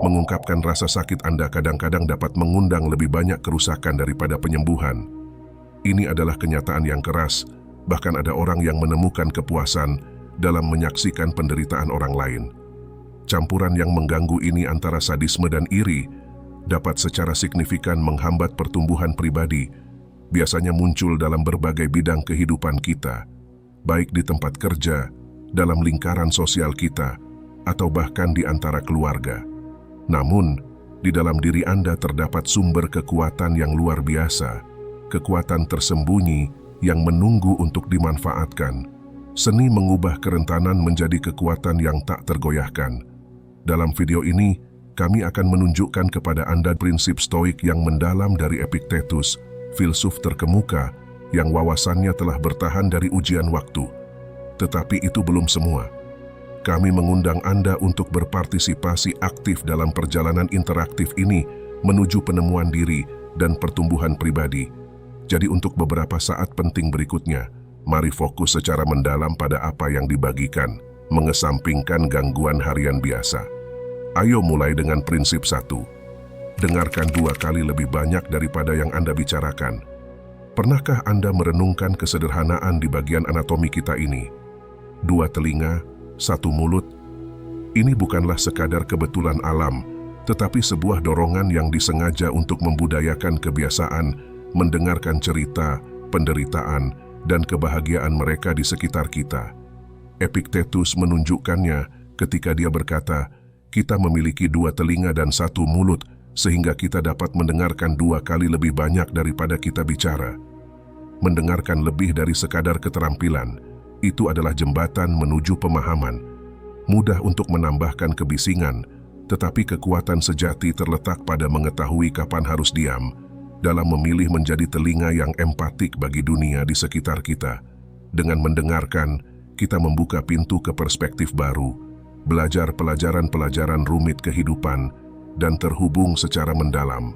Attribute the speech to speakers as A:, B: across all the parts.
A: Mengungkapkan rasa sakit Anda kadang-kadang dapat mengundang lebih banyak kerusakan daripada penyembuhan. Ini adalah kenyataan yang keras, bahkan ada orang yang menemukan kepuasan dalam menyaksikan penderitaan orang lain. Campuran yang mengganggu ini antara sadisme dan iri dapat secara signifikan menghambat pertumbuhan pribadi, biasanya muncul dalam berbagai bidang kehidupan kita, baik di tempat kerja, dalam lingkaran sosial kita, atau bahkan di antara keluarga. Namun, di dalam diri Anda terdapat sumber kekuatan yang luar biasa, kekuatan tersembunyi yang menunggu untuk dimanfaatkan. Seni mengubah kerentanan menjadi kekuatan yang tak tergoyahkan. Dalam video ini, kami akan menunjukkan kepada Anda prinsip stoik yang mendalam dari Epictetus, filsuf terkemuka yang wawasannya telah bertahan dari ujian waktu. Tetapi itu belum semua. Kami mengundang Anda untuk berpartisipasi aktif dalam perjalanan interaktif ini menuju penemuan diri dan pertumbuhan pribadi. Jadi untuk beberapa saat penting berikutnya, mari fokus secara mendalam pada apa yang dibagikan, mengesampingkan gangguan harian biasa. Ayo mulai dengan prinsip 1. Dengarkan 2 kali lebih banyak daripada yang Anda bicarakan. Pernahkah Anda merenungkan kesederhanaan di bagian anatomi kita ini? 2 telinga, 1 mulut. Ini bukanlah sekadar kebetulan alam, tetapi sebuah dorongan yang disengaja untuk membudayakan kebiasaan, mendengarkan cerita, penderitaan, dan kebahagiaan mereka di sekitar kita. Epictetus menunjukkannya ketika dia berkata, kita memiliki 2 telinga dan 1 mulut, sehingga kita dapat mendengarkan 2 kali lebih banyak daripada kita bicara. Mendengarkan lebih dari sekadar keterampilan, itu adalah jembatan menuju pemahaman. Mudah untuk menambahkan kebisingan, tetapi kekuatan sejati terletak pada mengetahui kapan harus diam, dalam memilih menjadi telinga yang empatik bagi dunia di sekitar kita. Dengan mendengarkan, kita membuka pintu ke perspektif baru, belajar pelajaran-pelajaran rumit kehidupan, dan terhubung secara mendalam.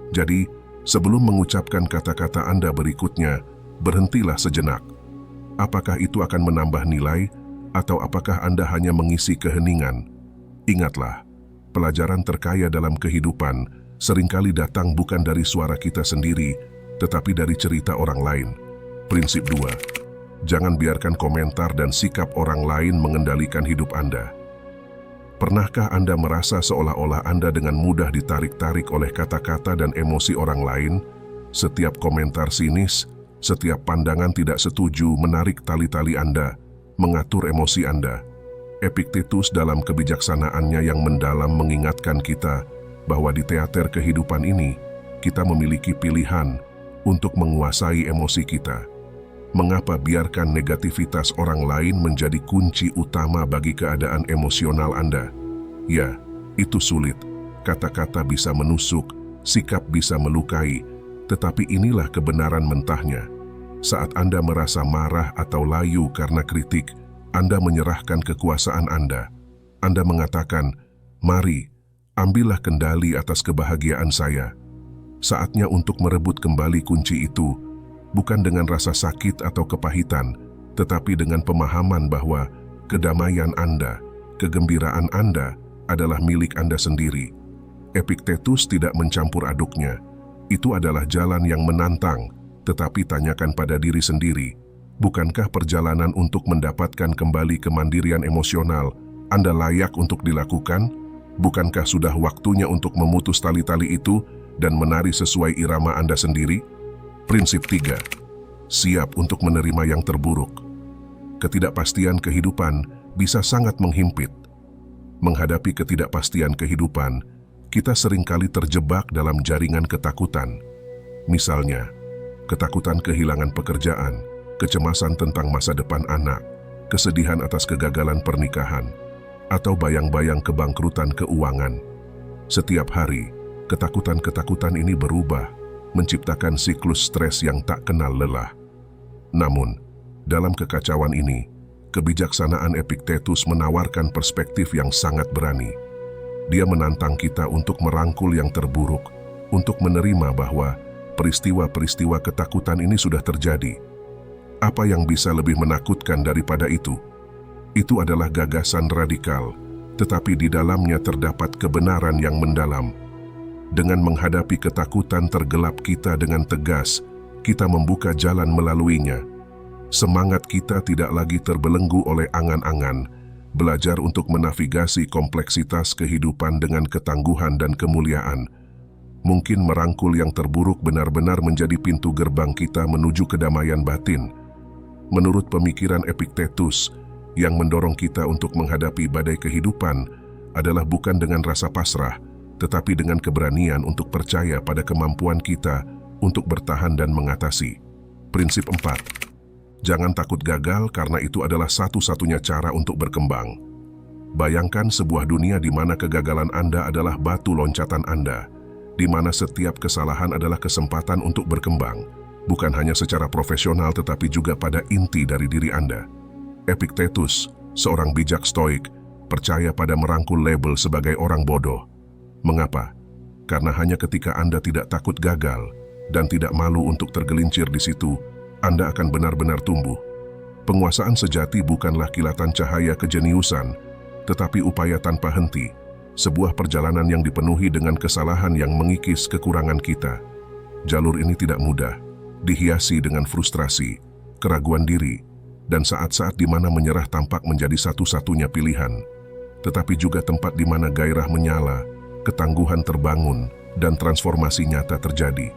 A: Jadi, sebelum mengucapkan kata-kata Anda berikutnya, berhentilah sejenak. Apakah itu akan menambah nilai, atau apakah Anda hanya mengisi keheningan? Ingatlah, pelajaran terkaya dalam kehidupan seringkali datang bukan dari suara kita sendiri, tetapi dari cerita orang lain. Prinsip 2. Jangan biarkan komentar dan sikap orang lain mengendalikan hidup Anda. Pernahkah Anda merasa seolah-olah Anda dengan mudah ditarik-tarik oleh kata-kata dan emosi orang lain? Setiap komentar sinis, setiap pandangan tidak setuju menarik tali-tali Anda, mengatur emosi Anda. Epictetus dalam kebijaksanaannya yang mendalam mengingatkan kita bahwa di teater kehidupan ini, kita memiliki pilihan untuk menguasai emosi kita. Mengapa biarkan negativitas orang lain menjadi kunci utama bagi keadaan emosional Anda? Ya, itu sulit. Kata-kata bisa menusuk, sikap bisa melukai, tetapi inilah kebenaran mentahnya. Saat Anda merasa marah atau layu karena kritik, Anda menyerahkan kekuasaan Anda. Anda mengatakan, mari, ambillah kendali atas kebahagiaan saya. Saatnya untuk merebut kembali kunci itu, bukan dengan rasa sakit atau kepahitan, tetapi dengan pemahaman bahwa kedamaian Anda, kegembiraan Anda adalah milik Anda sendiri. Epictetus tidak mencampur aduknya. Itu adalah jalan yang menantang, tetapi tanyakan pada diri sendiri, bukankah perjalanan untuk mendapatkan kembali kemandirian emosional Anda layak untuk dilakukan? Bukankah sudah waktunya untuk memutus tali-tali itu dan menari sesuai irama Anda sendiri? Prinsip 3. Siap untuk menerima yang terburuk. Ketidakpastian kehidupan bisa sangat menghimpit. Menghadapi ketidakpastian kehidupan, kita seringkali terjebak dalam jaringan ketakutan. Misalnya, ketakutan kehilangan pekerjaan, kecemasan tentang masa depan anak, kesedihan atas kegagalan pernikahan, atau bayang-bayang kebangkrutan keuangan. Setiap hari, ketakutan-ketakutan ini berubah, menciptakan siklus stres yang tak kenal lelah. Namun, dalam kekacauan ini, kebijaksanaan Epictetus menawarkan perspektif yang sangat berani. Dia menantang kita untuk merangkul yang terburuk, untuk menerima bahwa peristiwa-peristiwa ketakutan ini sudah terjadi. Apa yang bisa lebih menakutkan daripada itu? Itu adalah gagasan radikal, tetapi di dalamnya terdapat kebenaran yang mendalam. Dengan menghadapi ketakutan tergelap kita dengan tegas, kita membuka jalan melaluinya. Semangat kita tidak lagi terbelenggu oleh angan-angan, belajar untuk menavigasi kompleksitas kehidupan dengan ketangguhan dan kemuliaan. Mungkin merangkul yang terburuk benar-benar menjadi pintu gerbang kita menuju kedamaian batin. Menurut pemikiran Epictetus, yang mendorong kita untuk menghadapi badai kehidupan adalah bukan dengan rasa pasrah, tetapi dengan keberanian untuk percaya pada kemampuan kita untuk bertahan dan mengatasi. Prinsip 4. Jangan takut gagal karena itu adalah satu-satunya cara untuk berkembang. Bayangkan sebuah dunia di mana kegagalan Anda adalah batu loncatan Anda, di mana setiap kesalahan adalah kesempatan untuk berkembang, bukan hanya secara profesional tetapi juga pada inti dari diri Anda. Epictetus, seorang bijak stoik, percaya pada merangkul label sebagai orang bodoh. Mengapa? Karena hanya ketika Anda tidak takut gagal dan tidak malu untuk tergelincir di situ, Anda akan benar-benar tumbuh. Penguasaan sejati bukanlah kilatan cahaya kejeniusan, tetapi upaya tanpa henti, sebuah perjalanan yang dipenuhi dengan kesalahan yang mengikis kekurangan kita. Jalur ini tidak mudah, dihiasi dengan frustrasi, keraguan diri, dan saat-saat di mana menyerah tampak menjadi satu-satunya pilihan, tetapi juga tempat di mana gairah menyala, ketangguhan terbangun, dan transformasi nyata terjadi.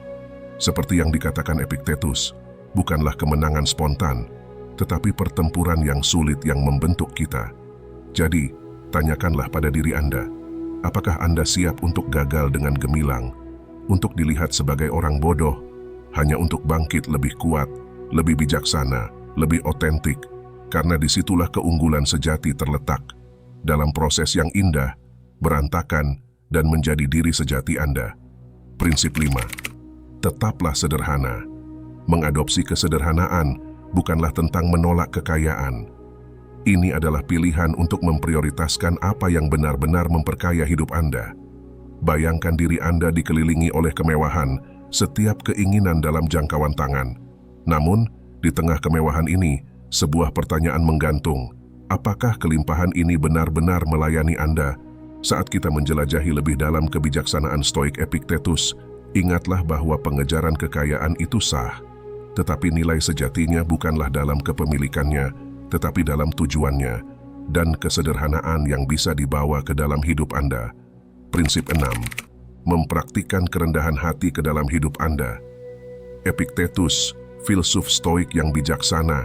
A: Seperti yang dikatakan Epictetus, bukanlah kemenangan spontan, tetapi pertempuran yang sulit yang membentuk kita. Jadi, tanyakanlah pada diri Anda, apakah Anda siap untuk gagal dengan gemilang, untuk dilihat sebagai orang bodoh, hanya untuk bangkit lebih kuat, lebih bijaksana, lebih otentik, karena disitulah keunggulan sejati terletak, dalam proses yang indah, berantakan, dan menjadi diri sejati Anda. Prinsip 5. Tetaplah sederhana. Mengadopsi kesederhanaan bukanlah tentang menolak kekayaan. Ini adalah pilihan untuk memprioritaskan apa yang benar-benar memperkaya hidup Anda. Bayangkan diri Anda dikelilingi oleh kemewahan, setiap keinginan dalam jangkauan tangan. Namun, di tengah kemewahan ini, sebuah pertanyaan menggantung. Apakah kelimpahan ini benar-benar melayani Anda? Saat kita menjelajahi lebih dalam kebijaksanaan stoik Epictetus, ingatlah bahwa pengejaran kekayaan itu sah. Tetapi nilai sejatinya bukanlah dalam kepemilikannya, tetapi dalam tujuannya dan kesederhanaan yang bisa dibawa ke dalam hidup Anda. Prinsip 6. Mempraktikkan kerendahan hati ke dalam hidup Anda. Epictetus, filsuf stoik yang bijaksana,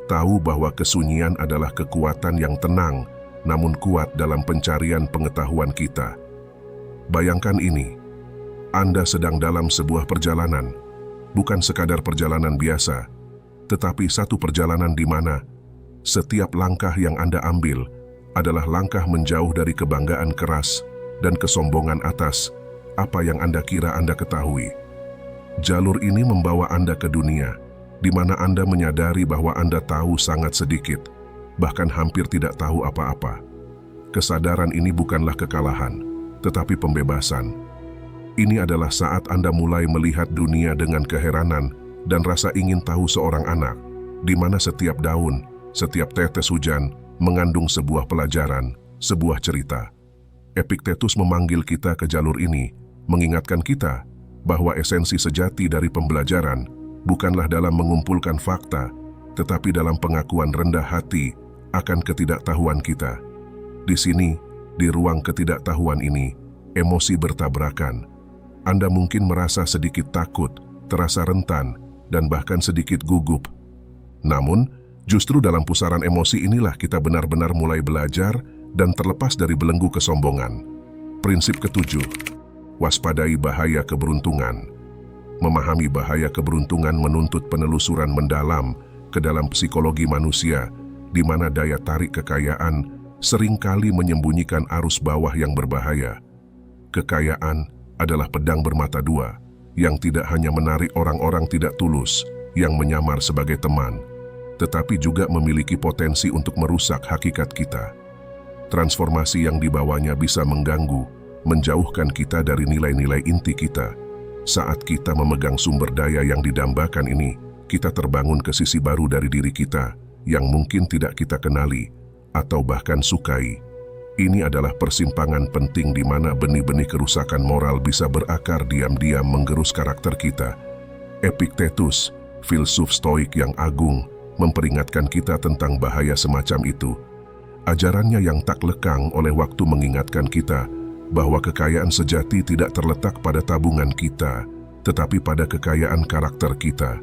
A: tahu bahwa kesunyian adalah kekuatan yang tenang, namun kuat dalam pencarian pengetahuan kita. Bayangkan ini, Anda sedang dalam sebuah perjalanan, bukan sekadar perjalanan biasa, tetapi satu perjalanan di mana setiap langkah yang Anda ambil adalah langkah menjauh dari kebanggaan keras dan kesombongan atas apa yang Anda kira Anda ketahui. Jalur ini membawa Anda ke dunia, di mana Anda menyadari bahwa Anda tahu sangat sedikit, bahkan hampir tidak tahu apa-apa. Kesadaran ini bukanlah kekalahan, tetapi pembebasan. Ini adalah saat Anda mulai melihat dunia dengan keheranan dan rasa ingin tahu seorang anak, di mana setiap daun, setiap tetes hujan mengandung sebuah pelajaran, sebuah cerita. Epictetus memanggil kita ke jalur ini, mengingatkan kita bahwa esensi sejati dari pembelajaran bukanlah dalam mengumpulkan fakta, tetapi dalam pengakuan rendah hati akan ketidaktahuan kita. Di sini, di ruang ketidaktahuan ini, emosi bertabrakan. Anda mungkin merasa sedikit takut, terasa rentan, dan bahkan sedikit gugup. Namun, justru dalam pusaran emosi inilah kita benar-benar mulai belajar dan terlepas dari belenggu kesombongan. Prinsip ke-7. Waspadai bahaya keberuntungan. Memahami bahaya keberuntungan menuntut penelusuran mendalam ke dalam psikologi manusia, di mana daya tarik kekayaan seringkali menyembunyikan arus bawah yang berbahaya. Kekayaan adalah pedang bermata dua, yang tidak hanya menarik orang-orang tidak tulus yang menyamar sebagai teman, tetapi juga memiliki potensi untuk merusak hakikat kita. Transformasi yang dibawanya bisa mengganggu, menjauhkan kita dari nilai-nilai inti kita. Saat kita memegang sumber daya yang didambakan ini, kita terbangun ke sisi baru dari diri kita yang mungkin tidak kita kenali atau bahkan sukai. Ini adalah persimpangan penting di mana benih-benih kerusakan moral bisa berakar diam-diam menggerus karakter kita. Epictetus, filsuf Stoik yang agung, memperingatkan kita tentang bahaya semacam itu. Ajarannya yang tak lekang oleh waktu mengingatkan kita bahwa kekayaan sejati tidak terletak pada tabungan kita, tetapi pada kekayaan karakter kita.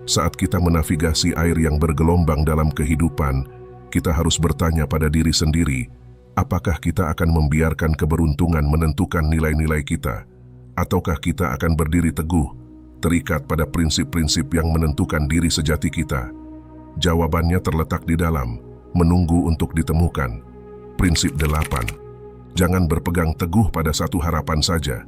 A: Saat kita menavigasi air yang bergelombang dalam kehidupan, kita harus bertanya pada diri sendiri, apakah kita akan membiarkan keberuntungan menentukan nilai-nilai kita? Ataukah kita akan berdiri teguh, terikat pada prinsip-prinsip yang menentukan diri sejati kita? Jawabannya terletak di dalam menunggu untuk ditemukan. Prinsip 8. Jangan berpegang teguh pada satu harapan saja.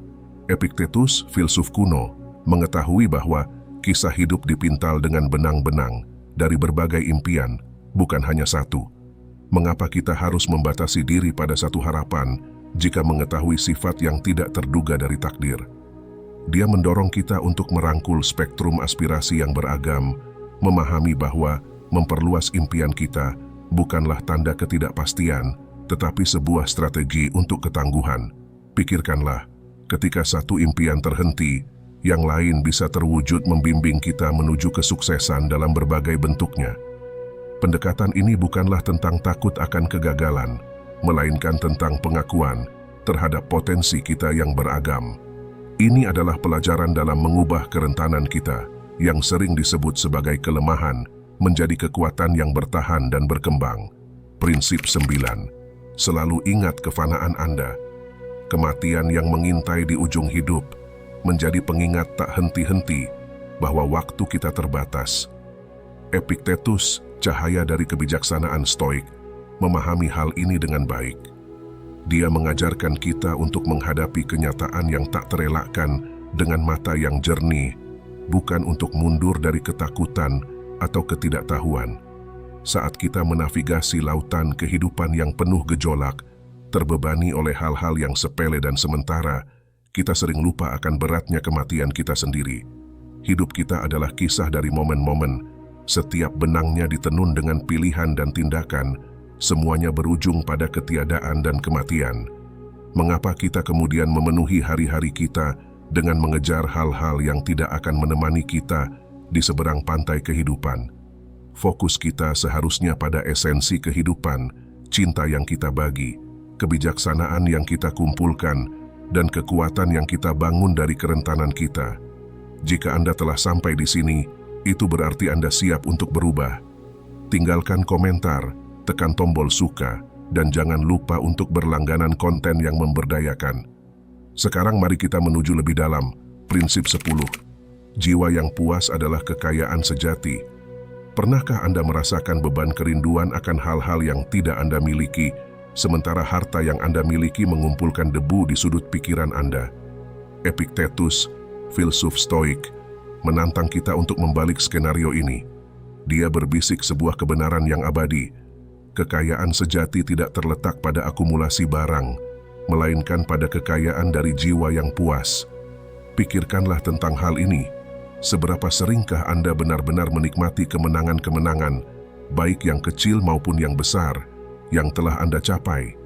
A: Epictetus, filsuf kuno, mengetahui bahwa kisah hidup dipintal dengan benang-benang dari berbagai impian, bukan hanya satu. Mengapa kita harus membatasi diri pada satu harapan jika mengetahui sifat yang tidak terduga dari takdir? Dia mendorong kita untuk merangkul spektrum aspirasi yang beragam, memahami bahwa memperluas impian kita bukanlah tanda ketidakpastian, tetapi sebuah strategi untuk ketangguhan. Pikirkanlah, ketika satu impian terhenti, yang lain bisa terwujud membimbing kita menuju kesuksesan dalam berbagai bentuknya. Pendekatan ini bukanlah tentang takut akan kegagalan, melainkan tentang pengakuan terhadap potensi kita yang beragam. Ini adalah pelajaran dalam mengubah kerentanan kita, yang sering disebut sebagai kelemahan, menjadi kekuatan yang bertahan dan berkembang. Prinsip 9. Selalu ingat kefanaan Anda. Kematian yang mengintai di ujung hidup menjadi pengingat tak henti-henti bahwa waktu kita terbatas. Epictetus, cahaya dari kebijaksanaan Stoik, memahami hal ini dengan baik. Dia mengajarkan kita untuk menghadapi kenyataan yang tak terelakkan dengan mata yang jernih, bukan untuk mundur dari ketakutan atau ketidaktahuan. Saat kita menavigasi lautan kehidupan yang penuh gejolak, terbebani oleh hal-hal yang sepele dan sementara, kita sering lupa akan beratnya kematian kita sendiri. Hidup kita adalah kisah dari momen-momen. Setiap benangnya ditenun dengan pilihan dan tindakan, semuanya berujung pada ketiadaan dan kematian. Mengapa kita kemudian memenuhi hari-hari kita dengan mengejar hal-hal yang tidak akan menemani kita di seberang pantai kehidupan? Fokus kita seharusnya pada esensi kehidupan, cinta yang kita bagi, kebijaksanaan yang kita kumpulkan, dan kekuatan yang kita bangun dari kerentanan kita. Jika Anda telah sampai di sini, itu berarti Anda siap untuk berubah. Tinggalkan komentar, tekan tombol suka, dan jangan lupa untuk berlangganan konten yang memberdayakan. Sekarang mari kita menuju lebih dalam. Prinsip 10. Jiwa yang puas adalah kekayaan sejati. Pernahkah Anda merasakan beban kerinduan akan hal-hal yang tidak Anda miliki, sementara harta yang Anda miliki mengumpulkan debu di sudut pikiran Anda? Epictetus, filsuf Stoik, menantang kita untuk membalik skenario ini. Dia berbisik sebuah kebenaran yang abadi. Kekayaan sejati tidak terletak pada akumulasi barang, melainkan pada kekayaan dari jiwa yang puas. Pikirkanlah tentang hal ini. Seberapa seringkah Anda benar-benar menikmati kemenangan-kemenangan, baik yang kecil maupun yang besar, yang telah Anda capai?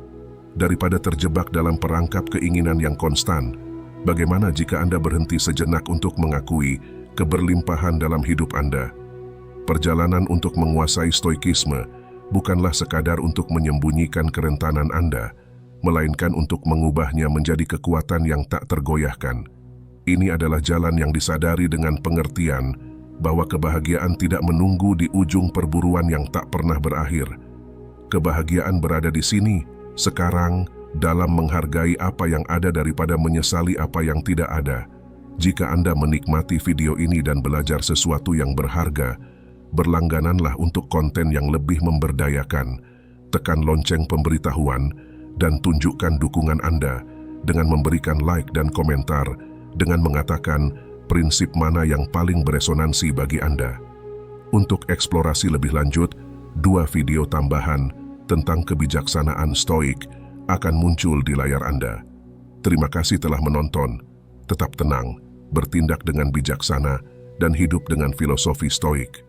A: Daripada terjebak dalam perangkap keinginan yang konstan, bagaimana jika Anda berhenti sejenak untuk mengakui keberlimpahan dalam hidup Anda? Perjalanan untuk menguasai stoikisme bukanlah sekadar untuk menyembunyikan kerentanan Anda, melainkan untuk mengubahnya menjadi kekuatan yang tak tergoyahkan. Ini adalah jalan yang disadari dengan pengertian bahwa kebahagiaan tidak menunggu di ujung perburuan yang tak pernah berakhir. Kebahagiaan berada di sini, sekarang, dalam menghargai apa yang ada daripada menyesali apa yang tidak ada. Jika Anda menikmati video ini dan belajar sesuatu yang berharga, berlanggananlah untuk konten yang lebih memberdayakan. Tekan lonceng pemberitahuan dan tunjukkan dukungan Anda dengan memberikan like dan komentar, dengan mengatakan prinsip mana yang paling beresonansi bagi Anda. Untuk eksplorasi lebih lanjut, 2 video tambahan tentang kebijaksanaan Stoik akan muncul di layar Anda. Terima kasih telah menonton. Tetap tenang, bertindak dengan bijaksana, dan hidup dengan filosofi Stoik.